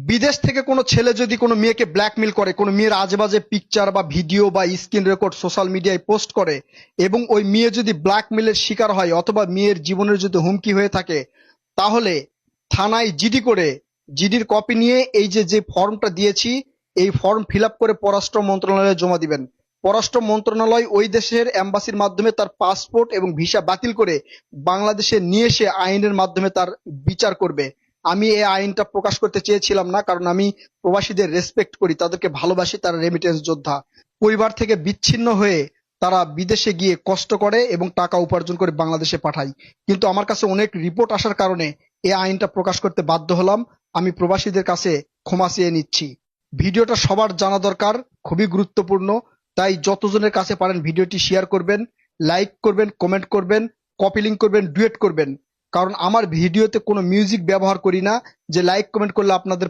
বিদেশ থেকে কোনো ছেলে যদি কোনো মেয়েকে ব্ল্যাকমেল করে, কোনো মেয়ের আজেবাজে পিকচার বা ভিডিও বা স্ক্রিন রেকর্ড সোশ্যাল মিডিয়ায় পোস্ট করে, এবং ওই মেয়ে যদি ব্ল্যাকমেলের শিকার হয় অথবা মেয়ের জীবনের যদি হুমকি হয়ে থাকে, তাহলে থানায় জিডি করে, জিডির কপি নিয়ে এই যে যে ফর্মটা দিয়েছি, এই ফর্ম ফিল আপ করে পররাষ্ট্র মন্ত্রণালয়ে জমা দিবেন। পররাষ্ট্র মন্ত্রণালয় ওই দেশের এম্বাসির মাধ্যমে তার পাসপোর্ট এবং ভিসা বাতিল করে বাংলাদেশে নিয়ে এসে আইনের মাধ্যমে তার বিচার করবে। আমি এই আইনটা প্রকাশ করতে চেয়েছিলাম না, কারণ আমি প্রবাসীদের রেসপেক্ট করি, তাদেরকে ভালোবাসি, তারা রেমিটেন্স যোদ্ধা। পরিবার থেকে বিচ্ছিন্ন হয়ে তারা বিদেশে গিয়ে কষ্ট করে এবং টাকা উপার্জন করে বাংলাদেশে পাঠায়। কিন্তু আমার কাছে অনেক রিপোর্ট আসার কারণে এই আইনটা প্রকাশ করতে বাধ্য হলাম। আমি প্রবাসীদের কাছে ক্ষমা চেয়ে নিচ্ছি। ভিডিওটা সবার জানা দরকার, খুবই গুরুত্বপূর্ণ। তাই যতজনের কাছে পারেন ভিডিওটি শেয়ার করবেন, লাইক করবেন, কমেন্ট করবেন, কপি লিঙ্ক করবেন, ডুয়েট করবেন। কারণ আমার ভিডিওতে কোনো মিউজিক ব্যবহার করি না যে লাইক কমেন্ট করলে আপনাদের